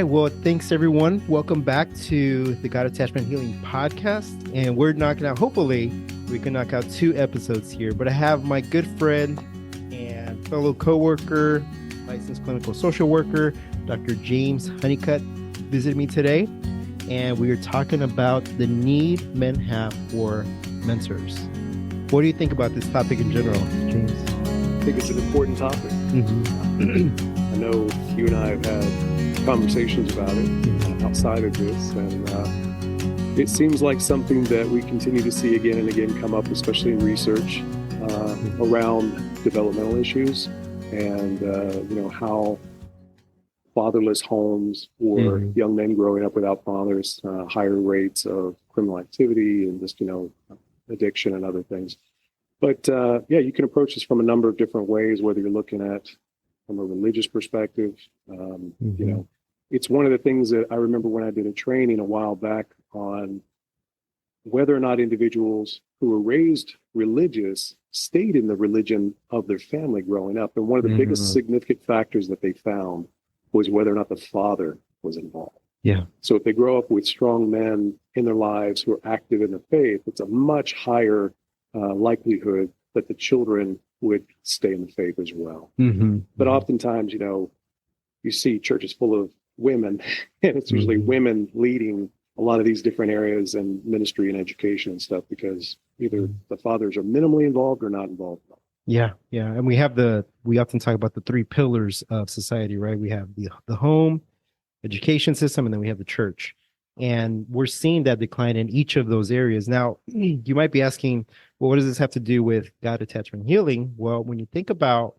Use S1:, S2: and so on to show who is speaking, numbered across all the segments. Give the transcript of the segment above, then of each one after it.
S1: Well, thanks everyone. Welcome back to the God Attachment Healing Podcast. And we're knocking out, hopefully, we can knock out 2 episodes here. But I have my good friend and fellow coworker, licensed clinical social worker, Dr. James Honeycutt, visited me today. And we are talking about the need men have for mentors. What do you think about this topic in general, James?
S2: I think it's an important topic.
S1: Mm-hmm.
S2: I know you and I have had conversations about it outside of this, and it seems like something that we continue to see again and again come up, especially in research around developmental issues and how fatherless homes or young men growing up without fathers, higher rates of criminal activity and just addiction and other things. But you can approach this from a number of different ways, whether you're looking at from a religious perspective. It's one of the things that I remember when I did a training a while back on whether or not individuals who were raised religious stayed in the religion of their family growing up. And one of the biggest significant factors that they found was whether or not the father was involved.
S1: Yeah.
S2: So if they grow up with strong men in their lives who are active in the faith, it's a much higher likelihood that the children would stay in the faith as well. But oftentimes, you see churches full of women, and it's usually women leading a lot of these different areas and ministry and education and stuff, because either the fathers are minimally involved or not involved.
S1: Yeah. And we often talk about the 3 pillars of society, right? We have the home, education system, and then we have the church. And we're seeing that decline in each of those areas. Now, you might be asking, well, what does this have to do with God attachment healing? Well, when you think about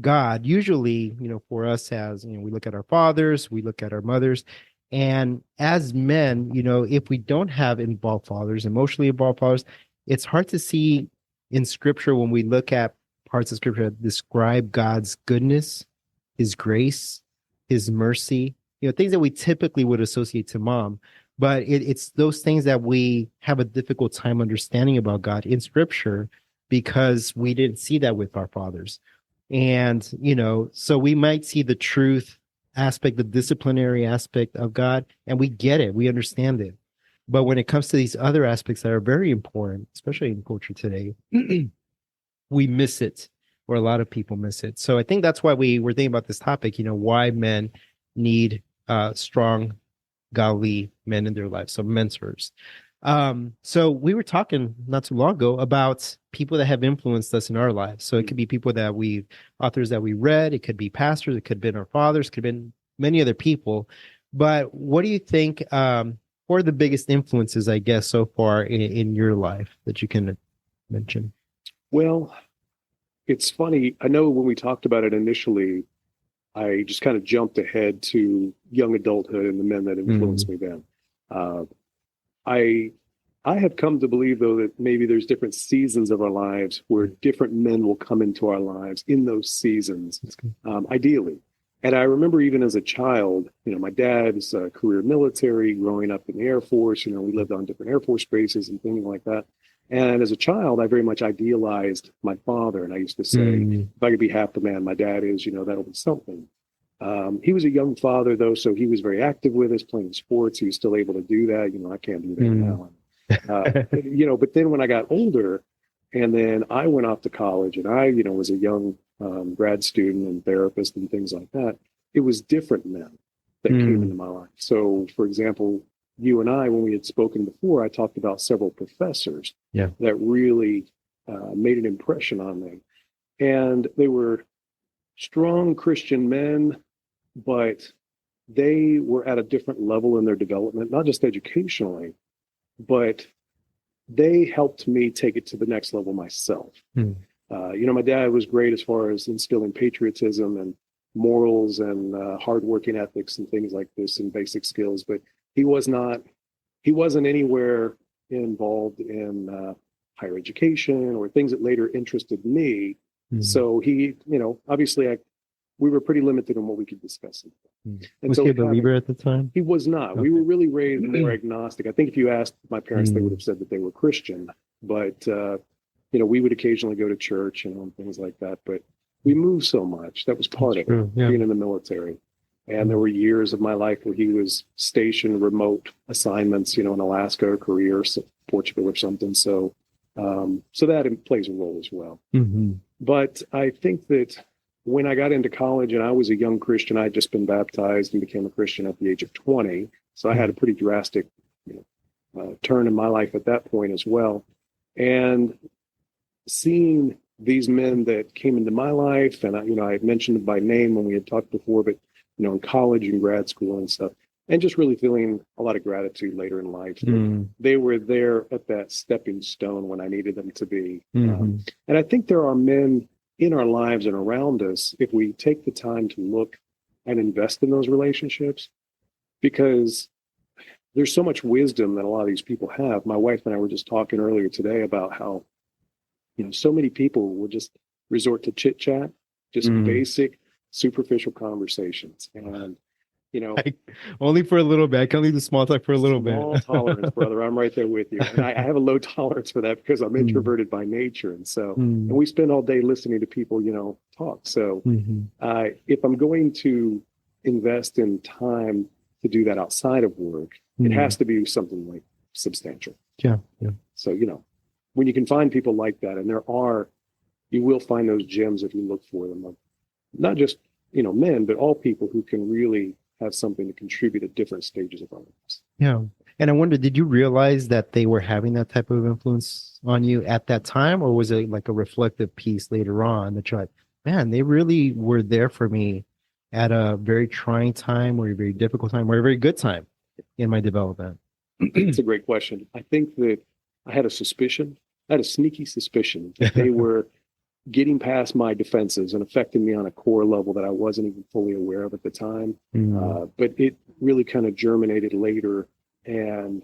S1: God, usually, for us as, we look at our fathers, we look at our mothers, and as men, if we don't have involved fathers, emotionally involved fathers, it's hard to see in scripture when we look at parts of scripture that describe God's goodness, his grace, his mercy, things that we typically would associate to mom. But it's those things that we have a difficult time understanding about God in scripture because we didn't see that with our fathers. And, so we might see the truth aspect, the disciplinary aspect of God, and we get it, we understand it. But when it comes to these other aspects that are very important, especially in culture today, we miss it, or a lot of people miss it. So I think that's why we were thinking about this topic, why men need strong, godly men in their lives, so mentors. So we were talking not too long ago about people that have influenced us in our lives. So it could be people authors that we read, it could be pastors, it could have been our fathers, it could have been many other people. But what do you think, what are the biggest influences, I guess, so far in your life that you can mention?
S2: Well, it's funny. I know when we talked about it initially, I just kind of jumped ahead to young adulthood and the men that influenced me then. I have come to believe, though, that maybe there's different seasons of our lives where different men will come into our lives in those seasons, ideally. And I remember even as a child, my dad's career military, growing up in the Air Force, we lived on different Air Force bases and things like that. And as a child, I very much idealized my father. And I used to say, if I could be half the man my dad is, that'll be something. He was a young father, though, so he was very active with us, playing sports. He was still able to do that. I can't do that now. But then when I got older, and then I went off to college, and I, was a young grad student and therapist and things like that, it was different men that came into my life. So, for example, you and I, when we had spoken before, I talked about several professors that really made an impression on me. And they were strong Christian men, but they were at a different level in their development, not just educationally, but they helped me take it to the next level myself. My dad was great as far as instilling patriotism and morals and hardworking ethics and things like this and basic skills, but he wasn't anywhere involved in higher education or things that later interested me. So he, obviously we were pretty limited on what we could discuss.
S1: And was he a believer at the time?
S2: He was not. Okay. We were really raised more agnostic. I think if you asked my parents, they would have said that they were Christian, but we would occasionally go to church and things like that. But we moved so much. That was part of it, being in the military. And there were years of my life where he was stationed remote assignments, in Alaska or Korea or Portugal or something. So that plays a role as well.
S1: Mm-hmm.
S2: But I think that when I got into college and I was a young Christian, I'd just been baptized and became a Christian at the age of 20. So I had a pretty drastic turn in my life at that point as well. And seeing these men that came into my life, and I had mentioned it by name when we had talked before, but in college and grad school and stuff, and just really feeling a lot of gratitude later in life. They were there at that stepping stone when I needed them to be. And I think there are men in our lives and around us, if we take the time to look and invest in those relationships, because there's so much wisdom that a lot of these people have. My wife and I were just talking earlier today about how, so many people will just resort to chit chat, just basic, superficial conversations. And,
S1: only for a little bit. I can leave the small talk for a little
S2: small
S1: bit.
S2: tolerance, brother. I'm right there with you. And I have a low tolerance for that because I'm introverted by nature. And so, and we spend all day listening to people, talk. So if I'm going to invest in time to do that outside of work, it has to be something like substantial.
S1: Yeah.
S2: So, when you can find people like that, and you will find those gems if you look for them, of not just, men, but all people who can really have something to contribute at different stages of our lives.
S1: Yeah. And I wonder, did you realize that they were having that type of influence on you at that time? Or was it like a reflective piece later on that you're like, man, they really were there for me at a very trying time or a very difficult time or a very good time in my development?
S2: It's a great question. I think that I had a sneaky suspicion that they were getting past my defenses and affecting me on a core level that I wasn't even fully aware of at the time. But it really kind of germinated later. And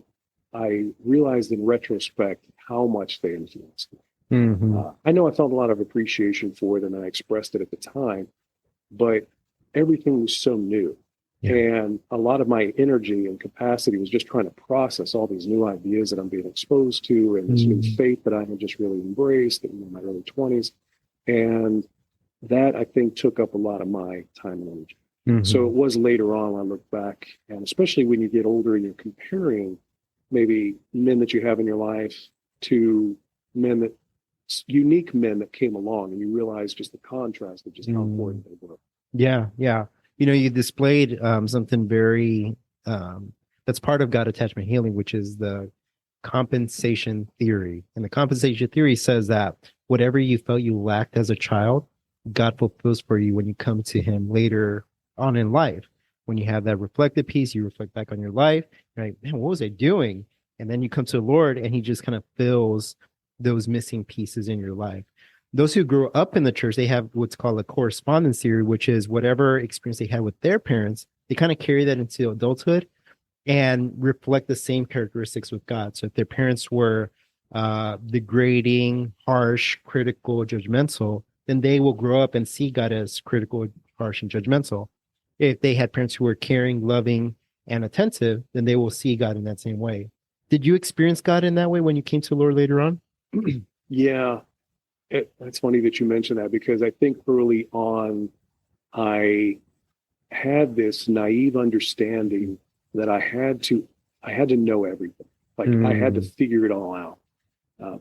S2: I realized in retrospect how much they influenced me. I know I felt a lot of appreciation for them and I expressed it at the time, but everything was so new. Yeah. And a lot of my energy and capacity was just trying to process all these new ideas that I'm being exposed to and this new faith that I had just really embraced in my early 20s. And that, I think, took up a lot of my time and energy. So it was later on, I look back, and especially when you get older and you're comparing maybe men that you have in your life to unique men that came along, and you realize just the contrast of just how important they were. Yeah.
S1: You displayed something very, that's part of God attachment healing, which is the compensation theory. And the compensation theory says that whatever you felt you lacked as a child, God fulfills for you when you come to him later on in life. When you have that reflective piece, you reflect back on your life. You're like, man, what was I doing? And then you come to the Lord and he just kind of fills those missing pieces in your life. Those who grew up in the church, they have what's called a correspondence theory, which is whatever experience they had with their parents, they kind of carry that into adulthood and reflect the same characteristics with God. So if their parents were degrading, harsh, critical, judgmental, then they will grow up and see God as critical, harsh, and judgmental. If they had parents who were caring, loving, and attentive, then they will see God in that same way. Did you experience God in that way when you came to the Lord later on?
S2: Yeah. It's funny that you mentioned that because I think early on, I had this naive understanding that I had to know everything. Like I had to figure it all out.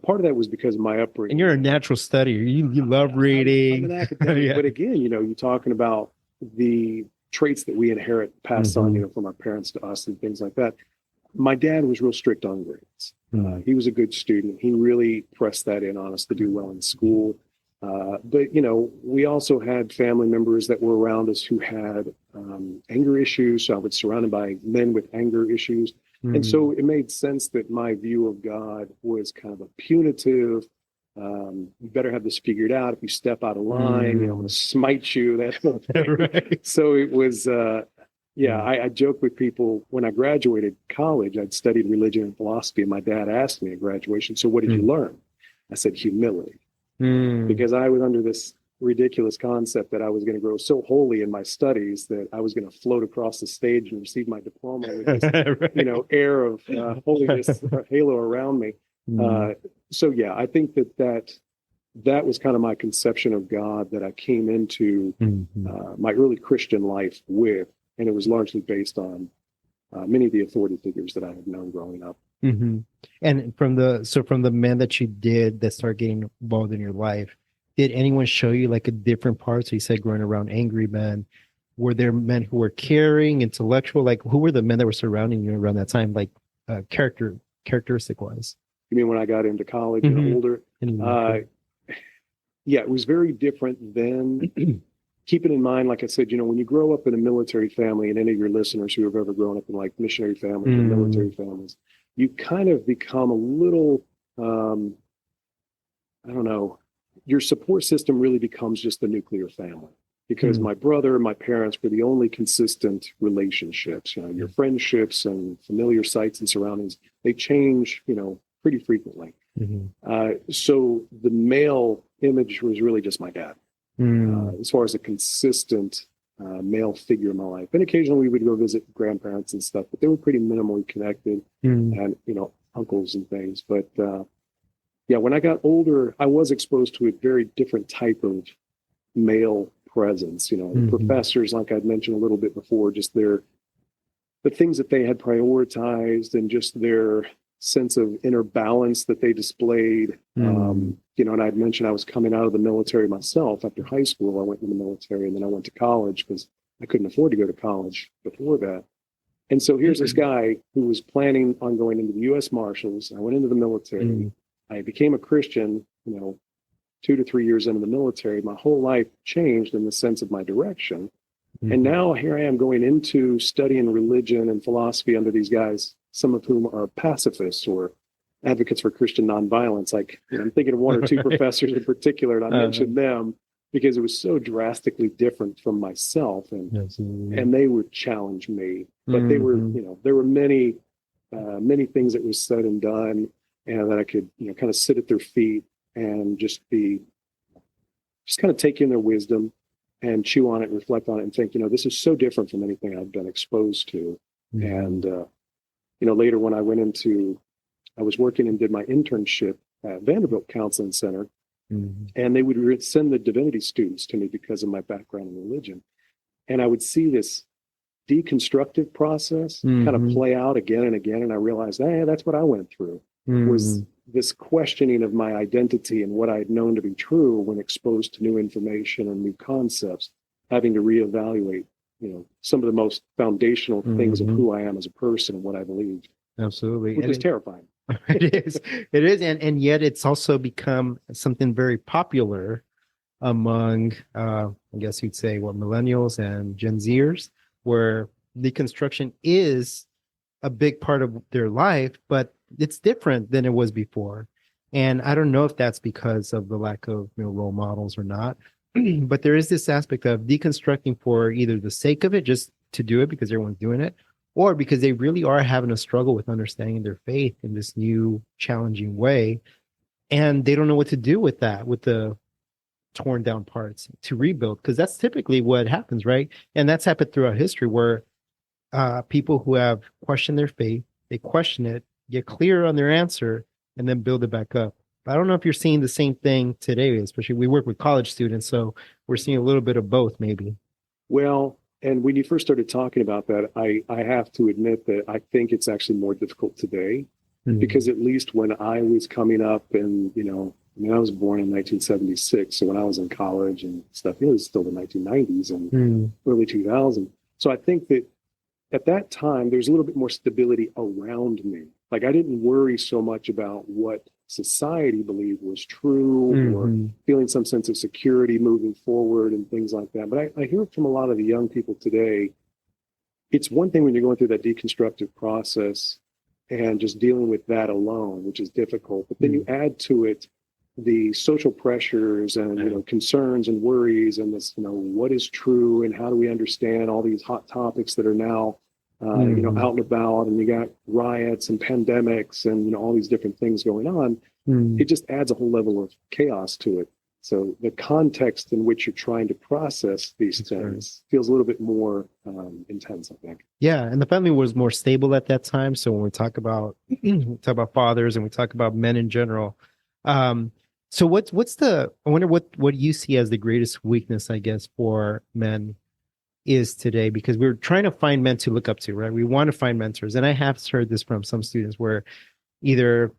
S2: Part of that was because of my upbringing.
S1: And you're a natural studier. You love reading.
S2: I'm an academic,
S1: Yeah.
S2: But again, you're talking about the traits that we inherit, passed on, from our parents to us and things like that. My dad was real strict on grades. He was a good student. He really pressed that in on us to do well in school. But, we also had family members that were around us who had anger issues. So I was surrounded by men with anger issues. And so it made sense that my view of God was kind of a punitive, you better have this figured out. If you step out of line, I'm going to smite you. That whole thing. Right. So it was, I joke with people when I graduated college, I'd studied religion and philosophy, and my dad asked me at graduation, so what did you learn? I said, humility. Because I was under this ridiculous concept that I was going to grow so holy in my studies that I was going to float across the stage and receive my diploma with this, right. Air of holiness, halo around me. So I think that was kind of my conception of God that I came into my early Christian life with. And it was largely based on many of the authority figures that I had known growing up.
S1: Mm-hmm. And from the men that you did that start getting involved in your life, did anyone show you like a different part? So you said growing around angry men. Were there men who were caring, intellectual? Like who were the men that were surrounding you around that time, like characteristic wise?
S2: You mean when I got into college and older? Yeah, it was very different then. Keeping in mind, like I said, when you grow up in a military family, and any of your listeners who have ever grown up in like missionary families or military families, you kind of become a little, I don't know, your support system really becomes just the nuclear family. Because my brother and my parents were the only consistent relationships. Your friendships and familiar sights and surroundings, they change, pretty frequently. So the male image was really just my dad. As far as a consistent male figure in my life. And occasionally we would go visit grandparents and stuff, but they were pretty minimally connected and, uncles and things. But yeah, when I got older, I was exposed to a very different type of male presence. The professors, like I'd mentioned a little bit before, just the things that they had prioritized and just their sense of inner balance that they displayed. And I'd mentioned I was coming out of the military myself after high school. I went in the military and then I went to college because I couldn't afford to go to college before that. And so here's this guy who was planning on going into the U.S. Marshals. I went into the military. I became a Christian, 2 to 3 years into the military. My whole life changed in the sense of my direction. And now here I am going into studying religion and philosophy under these guys, some of whom are pacifists or advocates for Christian nonviolence. Like, I'm thinking of one or two professors in particular, and I mentioned them because it was so drastically different from myself, and they would challenge me. But they were, there were many things that was said and done, and that I could, kind of sit at their feet and just kind of take in their wisdom and chew on it and reflect on it and think, this is so different from anything I've been exposed to. And, later when I was working and did my internship at Vanderbilt Counseling Center, and they would send the divinity students to me because of my background in religion. And I would see this deconstructive process kind of play out again and again. And I realized, hey, that's what I went through, was this questioning of my identity and what I had known to be true when exposed to new information and new concepts, having to reevaluate, some of the most foundational things of who I am as a person and what I believed.
S1: Absolutely.
S2: Which is terrifying.
S1: It is. And yet it's also become something very popular among, I guess you'd say, millennials and Gen Zers, where deconstruction is a big part of their life, but it's different than it was before. And I don't know if that's because of the lack of role models or not, but there is this aspect of deconstructing for either the sake of it, just to do it because everyone's doing it, or because they really are having a struggle with understanding their faith in this new challenging way. And they don't know what to do with that, with the torn down parts to rebuild, because that's typically what happens, right? And that's happened throughout history where people who have questioned their faith, they question it, get clear on their answer, and then build it back up. But I don't know if you're seeing the same thing today, especially we work with college students, so we're seeing a little bit of both, maybe.
S2: Well, and when you first started talking about that, I have to admit that I think it's actually more difficult today, because at least when I was coming up and, I was born in 1976. So when I was in college and stuff, it was still the 1990s and early 2000s. So I think that at that time, there's a little bit more stability around me. Like I didn't worry so much about what society believed was true or feeling some sense of security moving forward and things like that. But I hear from a lot of the young people today, it's one thing when you're going through that deconstructive process and just dealing with that alone, which is difficult. But then you add to it the social pressures and concerns and worries and this, what is true and how do we understand all these hot topics that are now out and about, and you got riots and pandemics and all these different things going on. It just adds a whole level of chaos to it. So the context in which you're trying to process these things feels a little bit more intense, I think.
S1: Yeah, and the family was more stable at that time. So when we talk about fathers and we talk about men in general, so I wonder what you see as the greatest weakness, I guess, for men is today, because we're trying to find men to look up to, right? We want to find mentors. And I have heard this from some students where either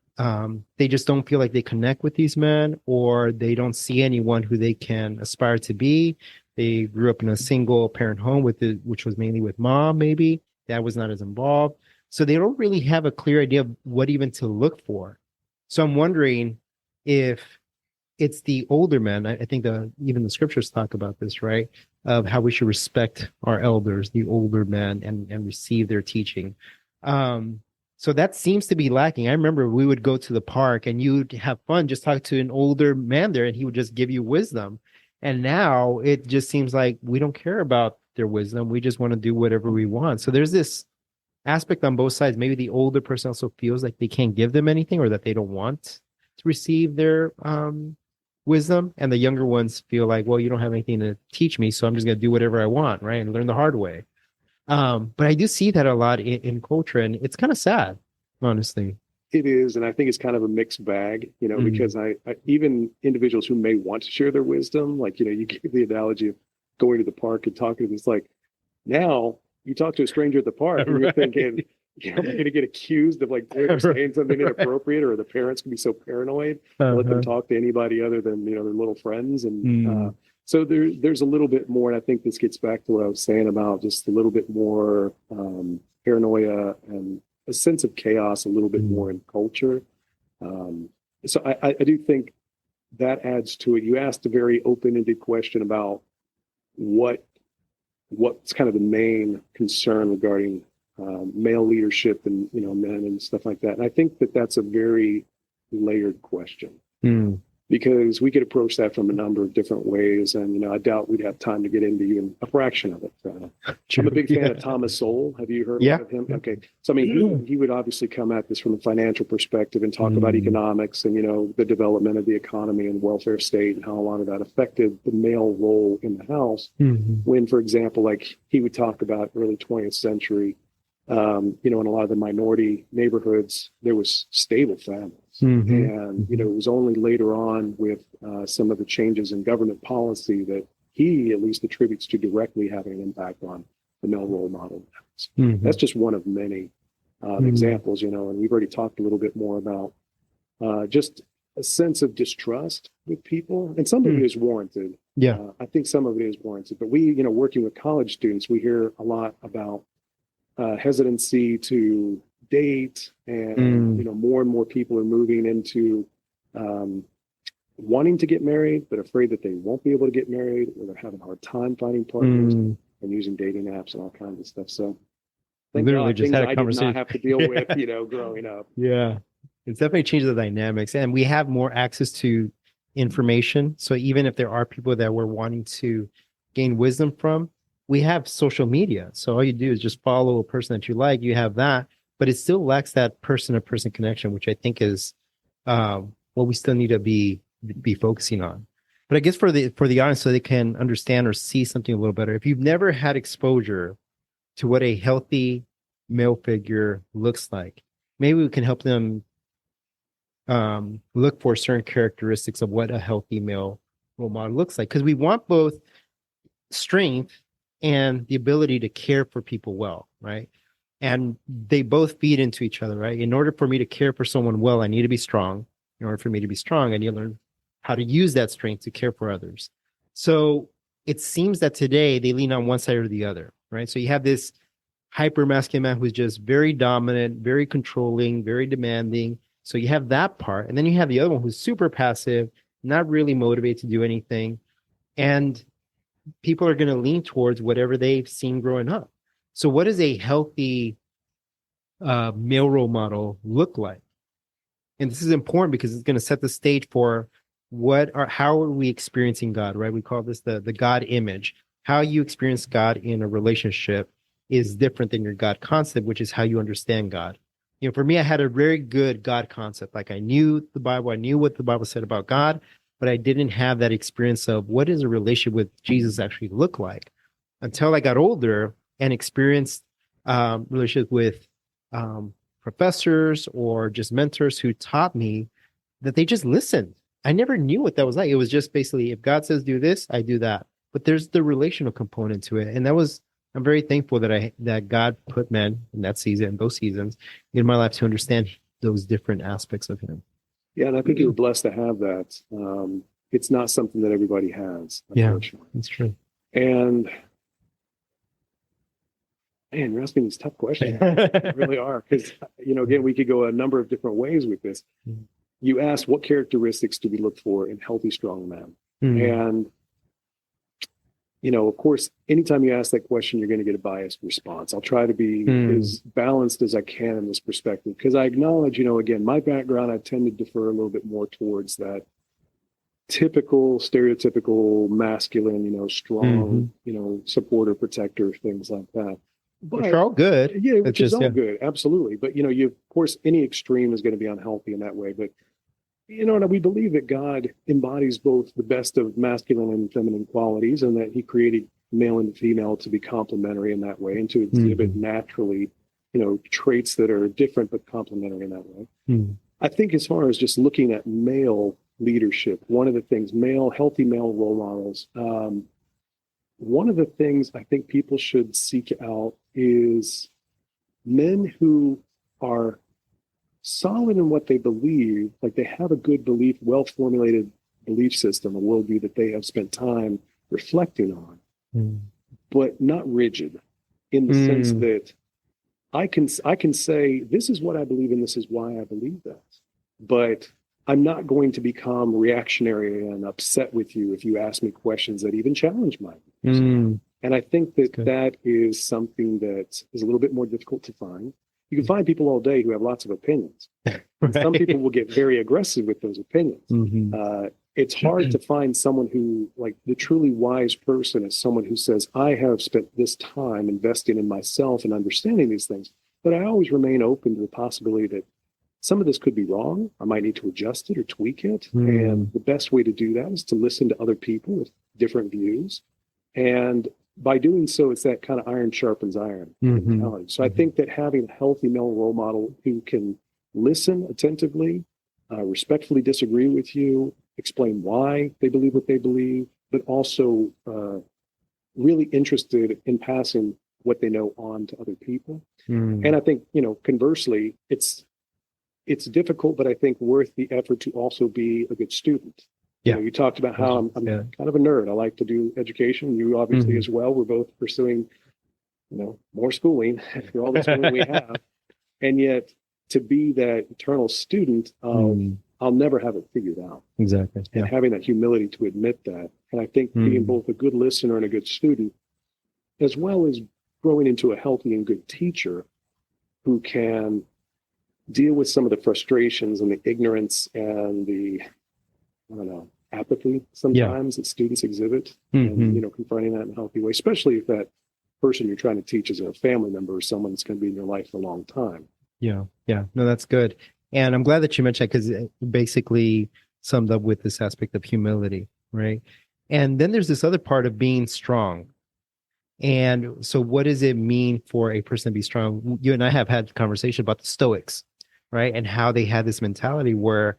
S1: they just don't feel like they connect with these men, or they don't see anyone who they can aspire to be. They grew up in a single parent home which was mainly with mom, maybe. Dad was not as involved. So they don't really have a clear idea of what even to look for. So I'm wondering if it's the older men. I think even the scriptures talk about this, right? Of how we should respect our elders, the older men, and receive their teaching. So that seems to be lacking. I remember we would go to the park and you'd have fun just talk to an older man there, and he would just give you wisdom. And now it just seems like we don't care about their wisdom. We just want to do whatever we want. So there's this aspect on both sides. Maybe the older person also feels like they can't give them anything, or that they don't want to receive their wisdom. And the younger ones feel like, well, you don't have anything to teach me, so I'm just going to do whatever I want, right? And learn the hard way. But I do see that a lot in culture, and it's kind of sad, honestly.
S2: It is, and I think it's kind of a mixed bag, because I even individuals who may want to share their wisdom, like, you give the analogy of going to the park and talking to them. It's like, now you talk to a stranger at the park and you're thinking, am I going to get accused of like saying something inappropriate, or the parents can be so paranoid and let them talk to anybody other than, their little friends. And so there's a little bit more, and I think this gets back to what I was saying about just a little bit more paranoia and a sense of chaos, a little bit more in culture. So I do think that adds to it. You asked a very open-ended question about what's kind of the main concern regarding male leadership and men and stuff like that. And I think that's a very layered question. Because we could approach that from a number of different ways. And, I doubt we'd have time to get into even a fraction of it. I'm a big fan of Thomas Sowell. Have you heard of him? Okay. So, I mean, he would obviously come at this from a financial perspective and talk about economics and, the development of the economy and welfare state and how a lot of that affected the male role in the house. When, for example, like he would talk about early 20th century, in a lot of the minority neighborhoods, there was stable families. And, it was only later on with some of the changes in government policy that he at least attributes to directly having an impact on the male role model. That's just one of many examples, and we've already talked a little bit more about just a sense of distrust with people. And some of it is warranted. I think some of it is warranted. But we, working with college students, we hear a lot about hesitancy to date, and more and more people are moving into wanting to get married but afraid that they won't be able to get married, or they're having a hard time finding partners and using dating apps and all kinds of stuff. So
S1: literally just had a conversation
S2: I did not have to deal with growing up.
S1: It's definitely changed the dynamics, and we have more access to information. So even if there are people that we're wanting to gain wisdom from, we have social media. So all you do is just follow a person that you like. You have that, but it still lacks that person-to-person connection, which I think is what we still need to be focusing on. But I guess for the audience, so they can understand or see something a little better, if you've never had exposure to what a healthy male figure looks like, maybe we can help them look for certain characteristics of what a healthy male role model looks like. Because we want both strength and the ability to care for people well, right? And they both feed into each other, right? In order for me to care for someone well, I need to be strong. In order for me to be strong, I need to learn how to use that strength to care for others. So it seems that today they lean on one side or the other, right? So you have this hyper masculine man who's just very dominant, very controlling, very demanding. So you have that part. And then you have the other one who's super passive, not really motivated to do anything. And people are going to lean towards whatever they've seen growing up. So what does a healthy male role model look like? And this is important because it's going to set the stage for how are we experiencing God, right? We call this the God image. How you experience God in a relationship is different than your God concept, which is how you understand God. For me, I had a very good God concept. Like I knew the Bible, I knew what the Bible said about God, but I didn't have that experience of what does a relationship with Jesus actually look like until I got older and experienced relationships with professors or just mentors who taught me that they just listened. I never knew what that was like. It was just basically, if God says do this, I do that. But there's the relational component to it. And that was I'm very thankful that God put men in that season, those seasons in my life to understand those different aspects of him.
S2: Yeah, and I think you're blessed to have that. It's not something that everybody has, unfortunately.
S1: Yeah, that's true.
S2: And man, you're asking these tough questions. You really are. Because, again, we could go a number of different ways with this. You asked, what characteristics do we look for in healthy, strong men? And, of course, anytime you ask that question, you're going to get a biased response. I'll try to be as balanced as I can in this perspective, because I acknowledge, again, my background, I tend to defer a little bit more towards that typical, stereotypical masculine, strong, supporter, protector, things like that.
S1: But, which are all good.
S2: Yeah, which is all good. Absolutely. But, you, of course, any extreme is going to be unhealthy in that way. But, and we believe that God embodies both the best of masculine and feminine qualities, and that he created male and female to be complementary in that way and to exhibit naturally, traits that are different but complementary in that way. I think as far as just looking at male leadership, one of the things, healthy male role models, one of the things I think people should seek out is men who are solid in what they believe, like they have a good belief, well-formulated belief system, a worldview that they have spent time reflecting on, but not rigid in the sense that I can say, this is what I believe and this is why I believe that. But I'm not going to become reactionary and upset with you if you ask me questions that even challenge my views. And I think that is something that is a little bit more difficult to find. You can find people all day who have lots of opinions. Right. Some people will get very aggressive with those opinions. It's hard to find someone who, like, the truly wise person is someone who says, I have spent this time investing in myself and understanding these things, but I always remain open to the possibility that some of this could be wrong. I might need to adjust it or tweak it. And the best way to do that is to listen to other people with different views. And by doing so, it's that kind of iron sharpens iron mentality. So I think that having a healthy male role model who can listen attentively, respectfully disagree with you, explain why they believe what they believe, but also really interested in passing what they know on to other people. And I think, conversely, it's difficult, but I think worth the effort to also be a good student. Yeah. You talked about how I'm kind of a nerd. I like to do education. You obviously as well. We're both pursuing, more schooling for all the schooling we have. And yet to be that eternal student of, I'll never have it figured out.
S1: Exactly.
S2: And having that humility to admit that. And I think being both a good listener and a good student, as well as growing into a healthy and good teacher who can deal with some of the frustrations and the ignorance and the, apathy sometimes that students exhibit, and, confronting that in a healthy way, especially if that person you're trying to teach is a family member or someone that's going to be in your life for a long time.
S1: Yeah. No, that's good. And I'm glad that you mentioned that, because it basically summed up with this aspect of humility, right? And then there's this other part of being strong. And so what does it mean for a person to be strong? You and I have had a conversation about the Stoics, right? And how they had this mentality where,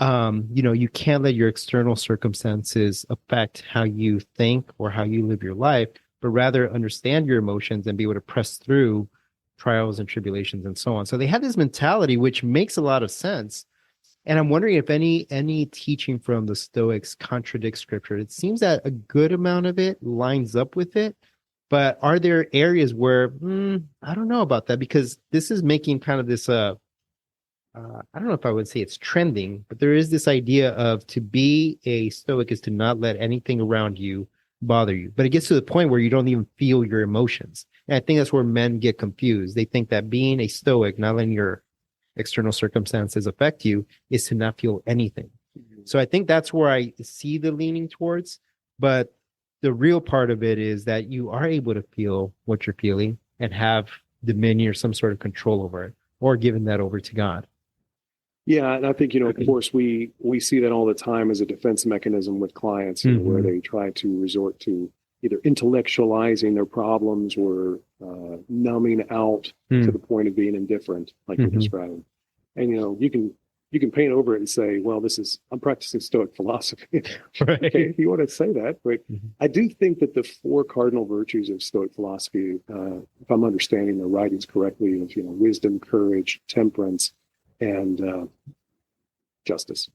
S1: you can't let your external circumstances affect how you think or how you live your life, but rather understand your emotions and be able to press through trials and tribulations and so on. So they had this mentality, which makes a lot of sense. And I'm wondering if any teaching from the Stoics contradicts scripture. It seems that a good amount of it lines up with it, but are there areas where, I don't know about that, because this is making kind of this, I don't know if I would say it's trending, but there is this idea of, to be a Stoic is to not let anything around you bother you. But it gets to the point where you don't even feel your emotions. And I think that's where men get confused. They think that being a Stoic, not letting your external circumstances affect you, is to not feel anything. So I think that's where I see the leaning towards. But the real part of it is that you are able to feel what you're feeling and have dominion or some sort of control over it, or giving that over to God.
S2: Yeah, and I think, of course, we see that all the time as a defense mechanism with clients, where they try to resort to either intellectualizing their problems or numbing out to the point of being indifferent, like you're describing. And, you can you can paint over it and say, well, I'm practicing Stoic philosophy.
S1: Right.
S2: Okay, if you want to say that, but
S1: Mhm.
S2: I do think that the four cardinal virtues of Stoic philosophy, if I'm understanding the writings correctly, is, wisdom, courage, temperance, and justice.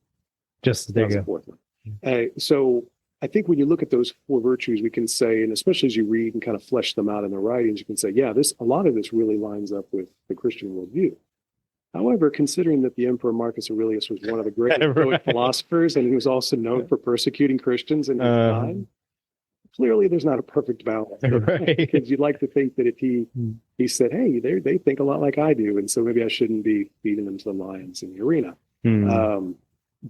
S1: Just there
S2: That was
S1: you
S2: the
S1: go.
S2: fourth one. So I think when you look at those four virtues, we can say, and especially as you read and kind of flesh them out in the writings, you can say, yeah, a lot of this really lines up with the Christian worldview. However, considering that the Emperor Marcus Aurelius was one of the great Stoic
S1: Right.
S2: philosophers, and he was also known for persecuting Christians in his time, clearly there's not a perfect balance.
S1: Right.
S2: Because you'd like to think that if he said, hey, they think a lot like I do, and so maybe I shouldn't be feeding them to the lions in the arena.
S1: Mm.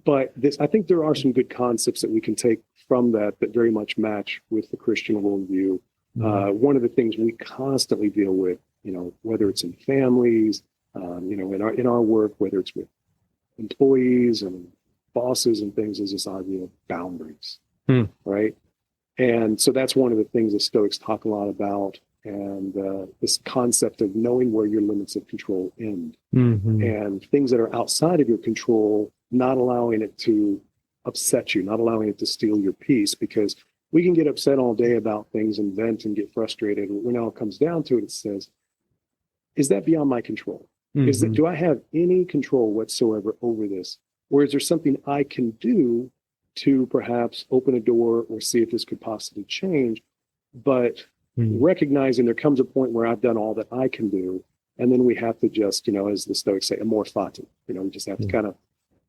S2: But I think there are some good concepts that we can take from that very much match with the Christian worldview. One of the things we constantly deal with, whether it's in families, in our work, whether it's with employees and bosses and things, is this idea of boundaries, right? And so that's one of the things the Stoics talk a lot about, and this concept of knowing where your limits of control end, and things that are outside of your control, not allowing it to upset you, not allowing it to steal your peace, because we can get upset all day about things and vent and get frustrated. When it all comes down to it, it says, is that beyond my control? Do I have any control whatsoever over this? Or is there something I can do to perhaps open a door or see if this could possibly change? But recognizing there comes a point where I've done all that I can do. And then we have to just, as the Stoics say, amor fati. We just have to kind of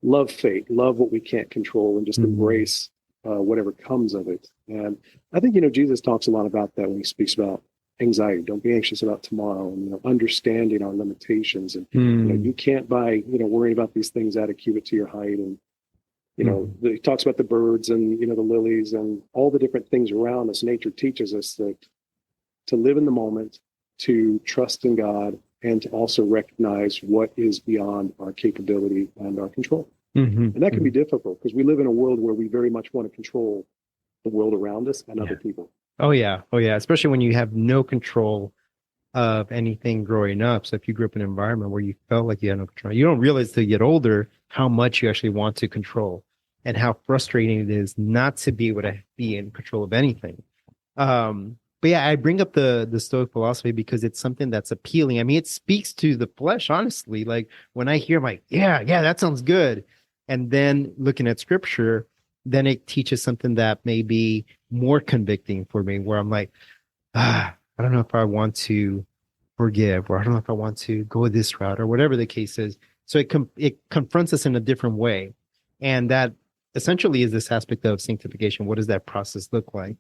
S2: love fate, love what we can't control, and just embrace whatever comes of it. And I think, Jesus talks a lot about that when he speaks about anxiety. Don't be anxious about tomorrow, and understanding our limitations. And you can't by worrying about these things add a cubit to your height. And he talks about the birds and the lilies and all the different things around us. Nature teaches us that to live in the moment, to trust in God, and to also recognize what is beyond our capability and our control. And that can be difficult because we live in a world where we very much want to control the world around us and other people.
S1: Oh yeah. Especially when you have no control of anything growing up. So if you grew up in an environment where you felt like you had no control, you don't realize till you get older how much you actually want to control and how frustrating it is not to be able to be in control of anything. But yeah, I bring up the Stoic philosophy because it's something that's appealing. I mean, it speaks to the flesh, honestly. Like when I hear, I'm like, yeah, that sounds good. And then looking at scripture, then it teaches something that may be more convicting for me, where I'm like, I don't know if I want to forgive, or I don't know if I want to go this route, or whatever the case is. So it confronts us in a different way. And that essentially is this aspect of sanctification. What does that process look like?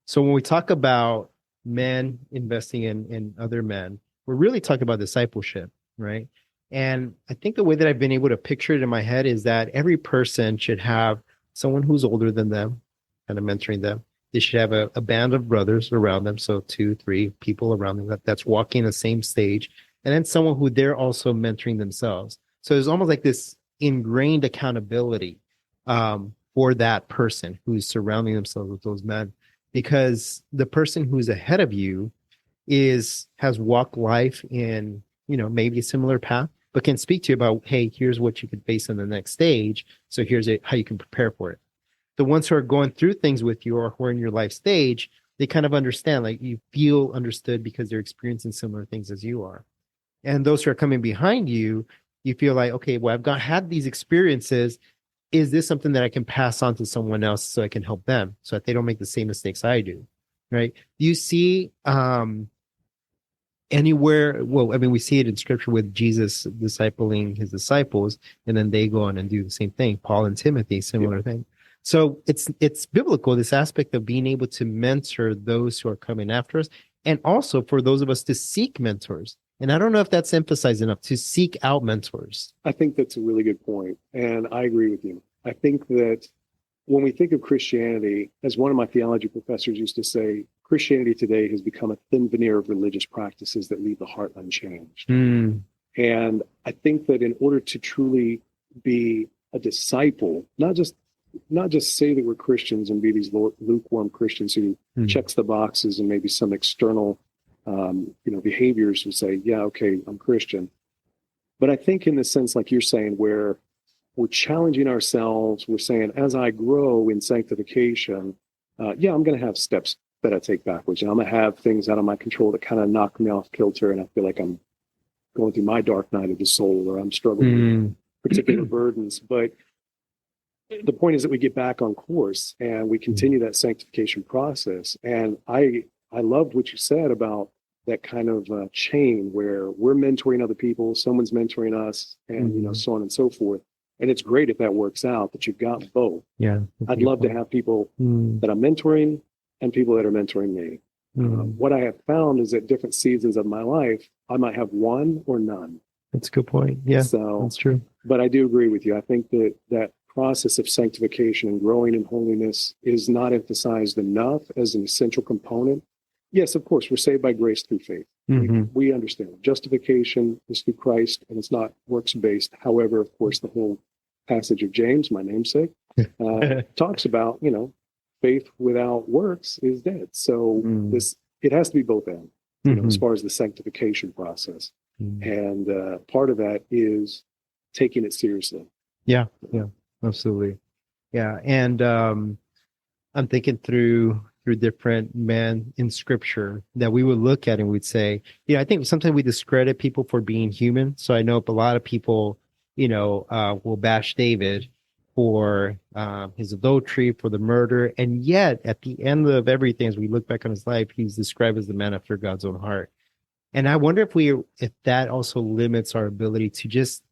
S1: So when we talk about men investing in other men, we're really talking about discipleship, right? And I think the way that I've been able to picture it in my head is that every person should have someone who's older than them, kind of mentoring them. They should have a band of brothers around them. So 2, 3 people around them that's walking the same stage. And then someone who they're also mentoring themselves. So there's almost like this ingrained accountability for that person who's surrounding themselves with those men. Because the person who's ahead of you has walked life in, maybe a similar path, but can speak to you about, hey, here's what you could face in the next stage. So here's how you can prepare for it. The ones who are going through things with you or who are in your life stage, they kind of understand, like you feel understood because they're experiencing similar things as you are. And those who are coming behind you, you feel like, okay, well, I've had these experiences. Is this something that I can pass on to someone else so I can help them so that they don't make the same mistakes I do? Right. Do you see anywhere? Well, I mean, we see it in scripture with Jesus discipling his disciples, and then they go on and do the same thing. Paul and Timothy, similar thing. So it's biblical, this aspect of being able to mentor those who are coming after us, and also for those of us to seek mentors. And I don't know if that's emphasized enough, to seek out mentors.
S2: I think that's a really good point, and I agree with you. I think that when we think of Christianity, as one of my theology professors used to say, Christianity today has become a thin veneer of religious practices that leave the heart unchanged. And I think that in order to truly be a disciple, not just say that we're Christians and be these lukewarm Christians who checks the boxes and maybe some external behaviors who say, yeah, okay, I'm Christian. But I think in the sense, like you're saying, where we're challenging ourselves, we're saying, as I grow in sanctification, yeah, I'm going to have steps that I take backwards. And I'm going to have things out of my control that kind of knock me off kilter. And I feel like I'm going through my dark night of the soul, or I'm struggling with particular burdens. But the point is that we get back on course and we continue that sanctification process. And I loved what you said about that kind of chain where we're mentoring other people, someone's mentoring us, and you know, so on and so forth. And it's great if that works out, that you've got both.
S1: Yeah,
S2: I'd love to have people that I'm mentoring and people that are mentoring me. What I have found is at different seasons of my life, I might have one or none.
S1: That's a good point. Yeah,
S2: so
S1: that's true.
S2: But I do agree with you. I think that that process of sanctification and growing in holiness is not emphasized enough as an essential component. Yes, of course, we're saved by grace through faith. We understand justification is through Christ and it's not works-based. However, of course, the whole passage of James, my namesake, talks about, you know, faith without works is dead. So it has to be both ends, you know, as far as the sanctification process. And part of that is taking it seriously. Yeah,
S1: absolutely. Yeah. And I'm thinking through different men in scripture that we would look at and we'd say, you know, I think sometimes we discredit people for being human. So I know a lot of people, you know, will bash David for his adultery, for the murder. And yet at the end of everything, as we look back on his life, he's described as the man after God's own heart. And I wonder if that also limits our ability to just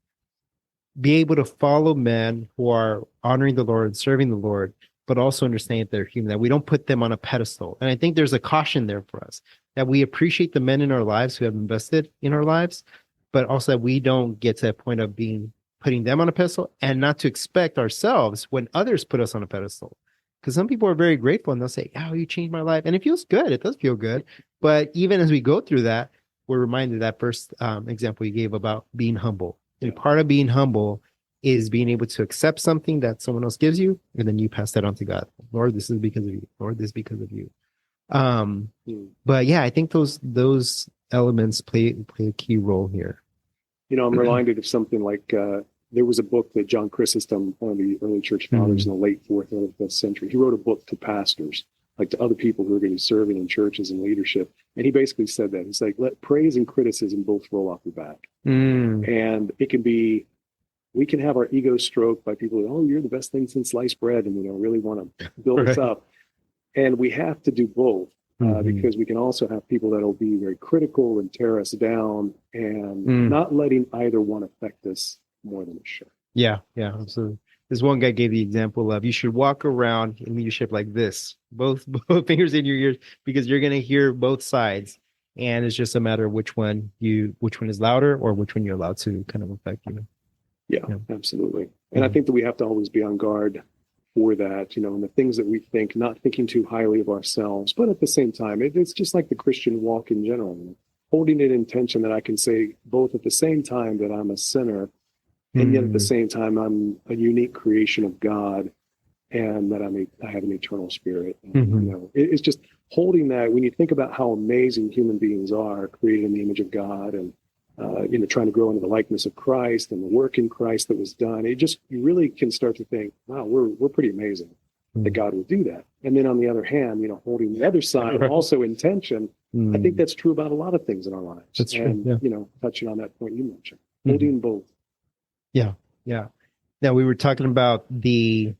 S1: be able to follow men who are honoring the Lord and serving the Lord, but also understand that they're human, that we don't put them on a pedestal. And I think there's a caution there for us, that we appreciate the men in our lives who have invested in our lives, but also that we don't get to that point of putting them on a pedestal, and not to expect ourselves when others put us on a pedestal. Because some people are very grateful and they'll say, oh, you changed my life. And it feels good. It does feel good. But even as we go through that, we're reminded that first example you gave about being humble. And part of being humble is being able to accept something that someone else gives you, and then you pass that on to God. Lord, this is because of you. Lord, this is because of you. But yeah, I think those elements play a key role here.
S2: You know, I'm reminded of something like there was a book that John Chrysostom, one of the early church fathers in the late 4th or 5th century, he wrote a book to pastors, like to other people who are going to be serving in churches and leadership. And he basically said that. He's like, let praise and criticism both roll off your back. And it can be, we can have our ego stroked by people, oh, you're the best thing since sliced bread, and, you know, really want to build us up. And we have to do both because we can also have people that will be very critical and tear us down, and not letting either one affect us more than it should. Yeah,
S1: absolutely. This one guy gave the example of, you should walk around in leadership like this, both fingers in your ears, because you're going to hear both sides. And it's just a matter of which one is louder, or which one you're allowed to kind of affect you.
S2: Yeah, absolutely. And I think that we have to always be on guard for that, you know, and the things that we think, not thinking too highly of ourselves, but at the same time, it's just like the Christian walk in general, you know, holding it in tension that I can say both at the same time that I'm a sinner, and yet at the same time, I'm a unique creation of God, and that I have an eternal spirit. And, you know, it's just holding that. When you think about how amazing human beings are, created in the image of God, and you know, trying to grow into the likeness of Christ and the work in Christ that was done, you really can start to think, wow, we're pretty amazing that God would do that. And then on the other hand, you know, holding the other side also in tension. I think that's true about a lot of things in our lives.
S1: That's true.
S2: And you know, touching on that point you mentioned, holding both.
S1: Yeah. Now, we were talking about the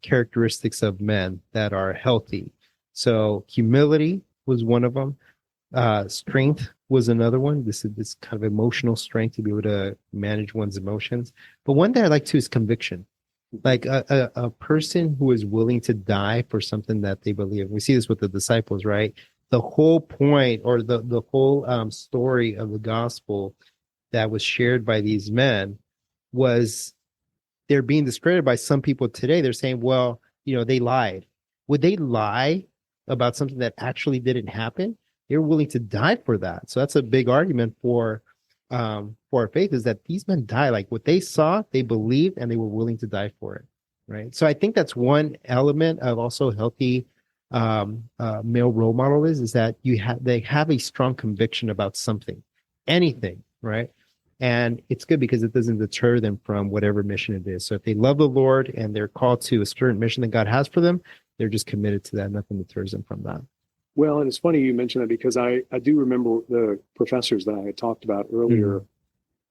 S1: characteristics of men that are healthy. So humility was one of them. Strength was another one. This kind of emotional strength to be able to manage one's emotions. But one that I like too is conviction. Like a person who is willing to die for something that they believe. We see this with the disciples, right? The whole point, or the whole story of the gospel that was shared by these men, was they're being discredited by some people today. They're saying, well, you know, they lied. Would they lie about something that actually didn't happen? They're willing to die for that. So that's a big argument for our faith, is that these men die. Like what they saw, they believed, and they were willing to die for it. Right. So I think that's one element of also healthy male role model is that they have a strong conviction about something, anything. Right. And it's good because it doesn't deter them from whatever mission it is. So if they love the Lord and they're called to a certain mission that God has for them, they're just committed to that. Nothing deters them from that.
S2: Well, and it's funny you mentioned that because I do remember the professors that I had talked about earlier.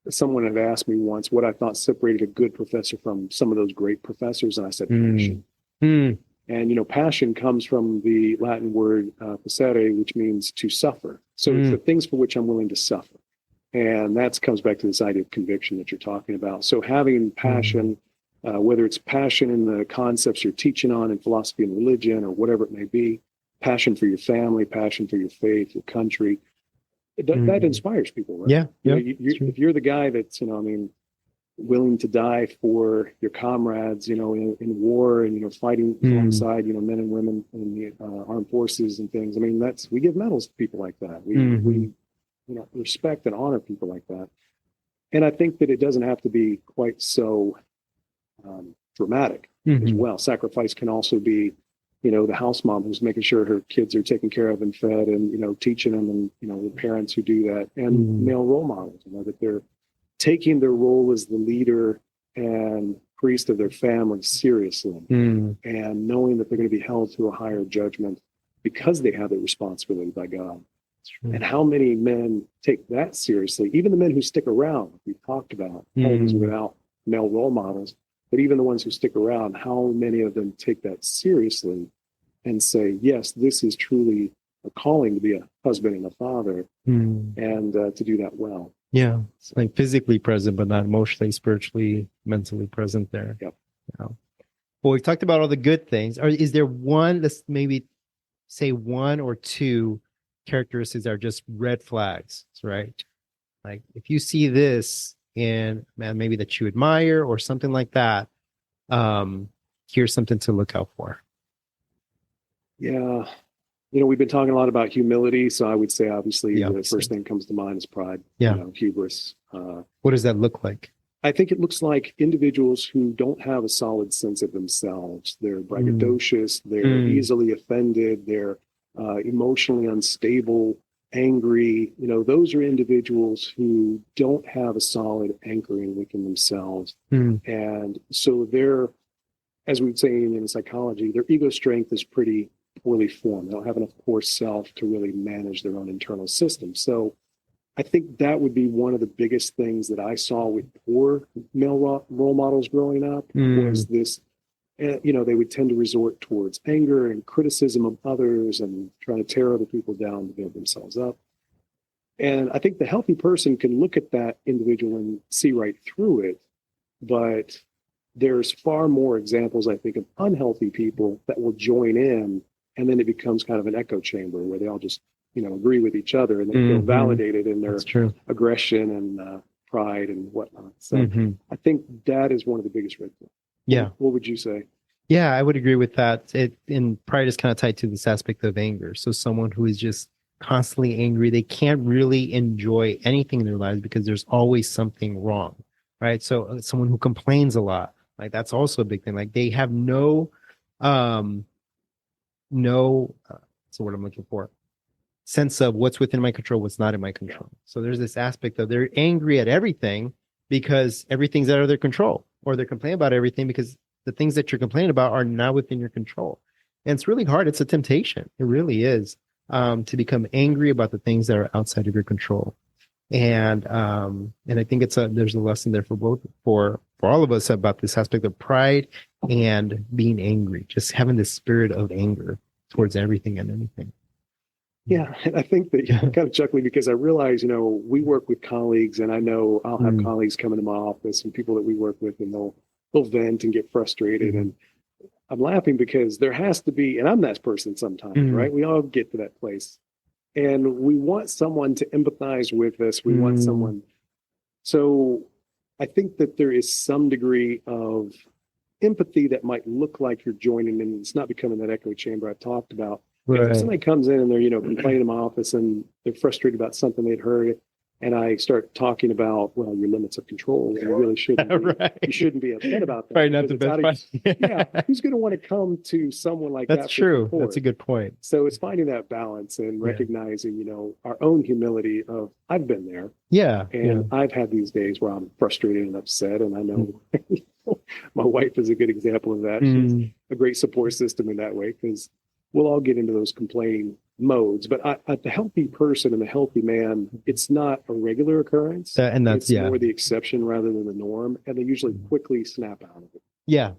S2: Someone had asked me once what I thought separated a good professor from some of those great professors, and I said passion. And passion comes from the Latin word facere, which means to suffer. So it's the things for which I'm willing to suffer, and that comes back to this idea of conviction that you're talking about. So having passion, whether it's passion in the concepts you're teaching on in philosophy and religion or whatever it may be, passion for your family, passion for your faith, your country. That inspires people, right?
S1: Yeah.
S2: If you're the guy that's, willing to die for your comrades, in war and, fighting alongside, men and women in the armed forces and things. I mean, we give medals to people like that. We respect and honor people like that. And I think that it doesn't have to be quite so dramatic as well. Sacrifice can also be, the house mom who's making sure her kids are taken care of and fed and, teaching them and, the parents who do that and male role models, that they're taking their role as the leader and priest of their family seriously and knowing that they're going to be held to a higher judgment because they have the responsibility by God. And how many men take that seriously? Even the men who stick around, we've talked about homes without male role models. But even the ones who stick around, how many of them take that seriously and say, yes, this is truly a calling to be a husband and a father and to do that well.
S1: Yeah. It's like physically present, but not emotionally, spiritually, mentally present there.
S2: Yep.
S1: Well, we've talked about all the good things. Is there one, let's maybe say one or two characteristics that are just red flags, right? Like if you see this in man, maybe that you admire or something like that, here's something to look out for.
S2: Yeah. We've been talking a lot about humility. So I would say, obviously, the first thing that comes to mind is pride, hubris.
S1: What does that look like?
S2: I think it looks like individuals who don't have a solid sense of themselves. They're braggadocious. They're easily offended. They're emotionally unstable, angry. Those are individuals who don't have a solid anchoring within themselves. And so they're, as we'd say in psychology, their ego strength is pretty poorly formed. They don't have enough core self to really manage their own internal system. So I think that would be one of the biggest things that I saw with poor male role models growing up was this, they would tend to resort towards anger and criticism of others and trying to tear other people down to build themselves up. And I think the healthy person can look at that individual and see right through it. But there's far more examples, I think, of unhealthy people that will join in. And then it becomes kind of an echo chamber where they all just, agree with each other and they feel validated in their aggression and pride and whatnot. So I think that is one of the biggest red flags.
S1: Yeah.
S2: What would you say?
S1: Yeah, I would agree with that. And pride is kind of tied to this aspect of anger. So someone who is just constantly angry, they can't really enjoy anything in their lives because there's always something wrong, right? So someone who complains a lot, like that's also a big thing. Like they have what's the word I'm looking for? Sense of what's within my control, what's not in my control. So there's this aspect of they're angry at everything because everything's out of their control, or they're complaining about everything because the things that you're complaining about are not within your control. And it's really hard. It's a temptation. It really is to become angry about the things that are outside of your control. And I think there's a lesson there for all of us about this aspect of pride and being angry, just having this spirit of anger towards everything and anything.
S2: Yeah, and I think that I'm kind of chuckling because I realize, we work with colleagues, and I know I'll have colleagues come into my office and people that we work with, and they'll vent and get frustrated. And I'm laughing because there has to be, and I'm that person sometimes, right? We all get to that place. And we want someone to empathize with us. We want someone. So I think that there is some degree of empathy that might look like you're joining in. It's not becoming that echo chamber I've talked about. Right. If somebody comes in and they're, complaining in my office and they're frustrated about something they'd heard, and I start talking about, well, your limits of control, and you really shouldn't.
S1: Right.
S2: You shouldn't be upset about that.
S1: Probably not
S2: because
S1: the
S2: it's
S1: best
S2: out of- yeah, who's going to want to come to someone like
S1: That's
S2: that? For
S1: true.
S2: support?
S1: That's a good point.
S2: So it's finding that balance and recognizing, our own humility of I've been there,
S1: Yeah.
S2: and I've had these days where I'm frustrated and upset, and I know my wife is a good example of that. She's a great support system in that way, because we'll all get into those complaining modes. But the healthy person and the healthy man, it's not a regular occurrence.
S1: And that's
S2: it's more the exception rather than the norm, and they usually quickly snap out of it.
S1: Yeah.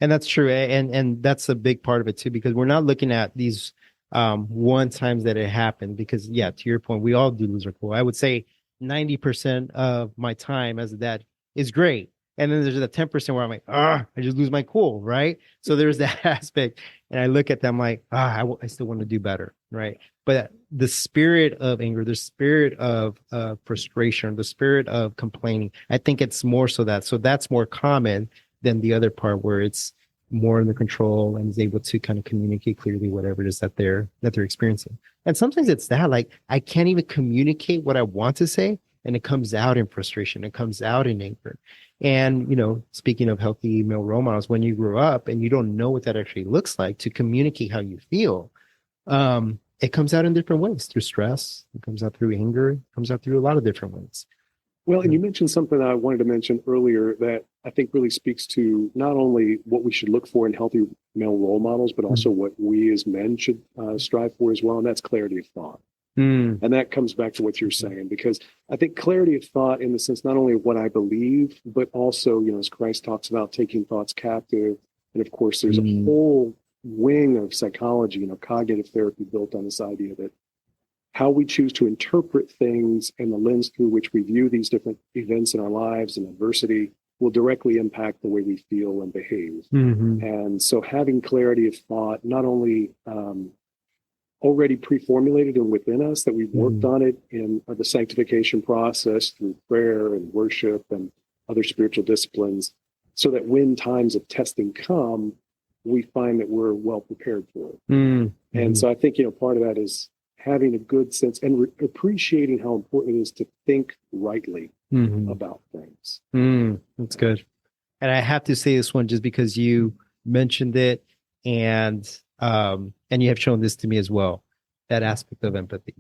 S1: And that's true. And that's a big part of it too, because we're not looking at these one times that it happened, because to your point, we all do lose our cool. I would say 90% of my time as a dad is great. And then there's that 10% where I'm like, I just lose my cool, right? So there's that aspect. And I look at them like, I still want to do better, right? But the spirit of anger, the spirit of frustration, the spirit of complaining, I think it's more so that's more common than the other part, where it's more under control and is able to kind of communicate clearly whatever it is that they're experiencing. And sometimes it's that, like, I can't even communicate what I want to say, and it comes out in frustration, it comes out in anger. And speaking of healthy male role models, when you grow up and you don't know what that actually looks like to communicate how you feel, it comes out in different ways, through stress, it comes out through anger, it comes out through a lot of different ways.
S2: Well, and you mentioned something I wanted to mention earlier that I think really speaks to not only what we should look for in healthy male role models, but also what we as men should strive for as well, and that's clarity of thought. And that comes back to what you're saying, because I think clarity of thought, in the sense not only of what I believe, but also, as Christ talks about taking thoughts captive. And of course, there's a whole wing of psychology, cognitive therapy, built on this idea that how we choose to interpret things and the lens through which we view these different events in our lives and adversity will directly impact the way we feel and behave. And so having clarity of thought, not only already pre-formulated and within us, that we've worked on it in the sanctification process through prayer and worship and other spiritual disciplines, so that when times of testing come, we find that we're well prepared for it. And so I think, part of that is having a good sense and appreciating how important it is to think rightly about things.
S1: That's good. And I have to say this one just because you mentioned it, and you have shown this to me as well, that aspect of empathy.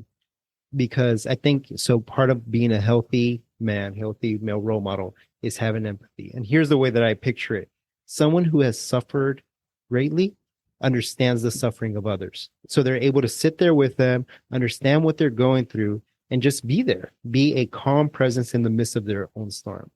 S1: Because I think so part of being a healthy man, healthy male role model, is having empathy. And here's the way that I picture it. Someone who has suffered greatly understands the suffering of others. So they're able to sit there with them, understand what they're going through, and just be there, be a calm presence in the midst of their own storm.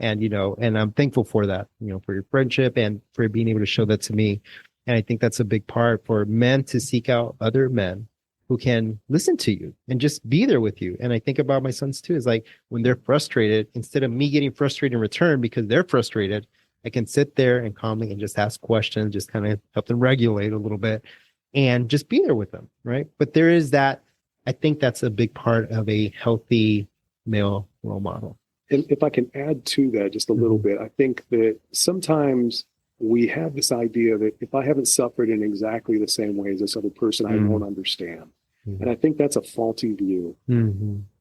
S1: And, and I'm thankful for that, for your friendship and for being able to show that to me. And I think that's a big part for men to seek out other men who can listen to you and just be there with you. And I think about my sons too, is like when they're frustrated, instead of me getting frustrated in return because they're frustrated, I can sit there and calmly and just ask questions, just kind of help them regulate a little bit and just be there with them. Right. But there is that, I think that's a big part of a healthy male role model.
S2: And if I can add to that just a little bit, I think that sometimes we have this idea that if I haven't suffered in exactly the same way as this other person, I won't understand. And I think that's a faulty view,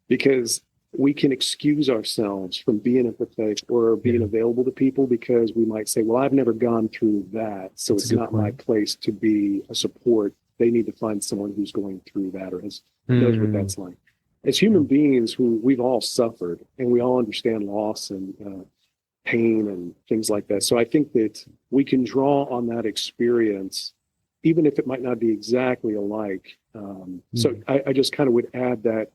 S2: because we can excuse ourselves from being empathetic or being available to people because we might say, well, I've never gone through that, so it's not my place to be a support. They need to find someone who's going through that or knows what that's like. As human beings, who we've all suffered, and we all understand loss and pain and things like that. So I think that we can draw on that experience, even if it might not be exactly alike. So I just kind of would add that,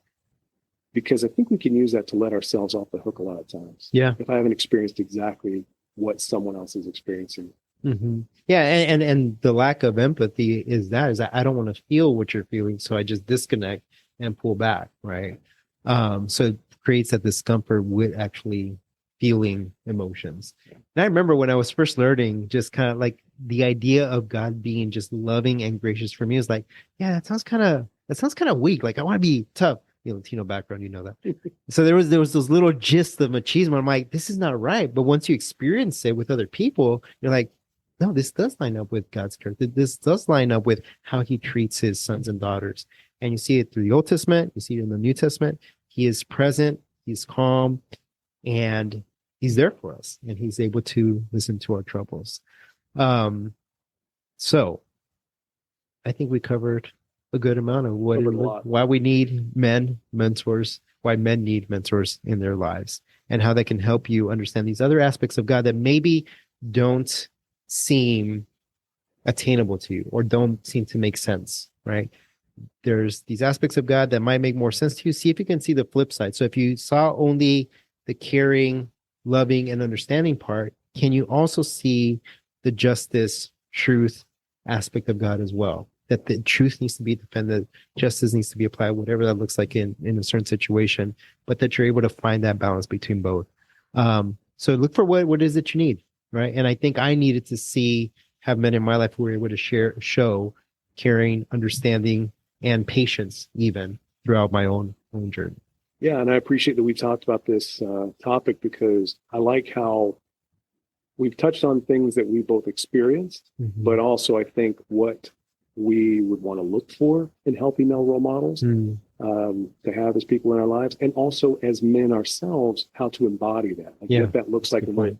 S2: because I think we can use that to let ourselves off the hook a lot of times.
S1: Yeah.
S2: If I haven't experienced exactly what someone else is experiencing.
S1: Yeah. And the lack of empathy is that I don't want to feel what you're feeling. So I just disconnect and pull back. Right. So it creates that discomfort with actually feeling emotions. And I remember when I was first learning, just kind of like the idea of God being just loving and gracious for me is like, yeah, that sounds kind of weak. Like I want to be tough. Latino background, that. So there was those little gists of machismo. I'm like, this is not right. But once you experience it with other people, you're like, no, this does line up with God's character. This does line up with how he treats his sons and daughters. And you see it through the Old Testament, you see it in the New Testament, he is present, he's calm, and he's there for us, and he's able to listen to our troubles. So I think we covered a good amount of why we need mentors, why men need mentors in their lives, and how they can help you understand these other aspects of God that maybe don't seem attainable to you or don't seem to make sense, right? There's these aspects of God that might make more sense to you. See if you can see the flip side. So if you saw only the caring, loving, and understanding part, can you also see the justice, truth aspect of God as well? That the truth needs to be defended, justice needs to be applied, whatever that looks like in a certain situation, but that you're able to find that balance between both. So look for what is it you need, right? And I think I needed to have men in my life who were able to show caring, understanding, and patience even throughout my own journey.
S2: Yeah, and I appreciate that we talked about this topic because I like how we've touched on things that we both experienced, but also I think what we would want to look for in healthy male role models to have as people in our lives, and also as men ourselves, how to embody that, what that looks like, and what,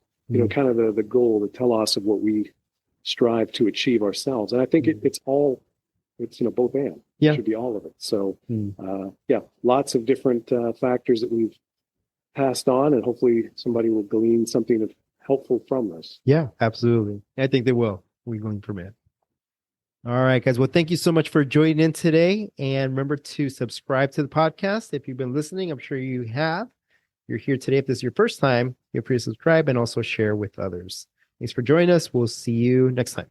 S2: kind of the goal, the telos of what we strive to achieve ourselves. And I think it's both and. It should be all of it. So lots of different factors that we've passed on, and hopefully somebody will glean something that's helpful from this.
S1: Yeah, absolutely. I think they will. We're going from it. All right, guys. Well, thank you so much for joining in today. And remember to subscribe to the podcast. If you've been listening, I'm sure you have. You're here today. If this is your first time, feel free to subscribe and also share with others. Thanks for joining us. We'll see you next time.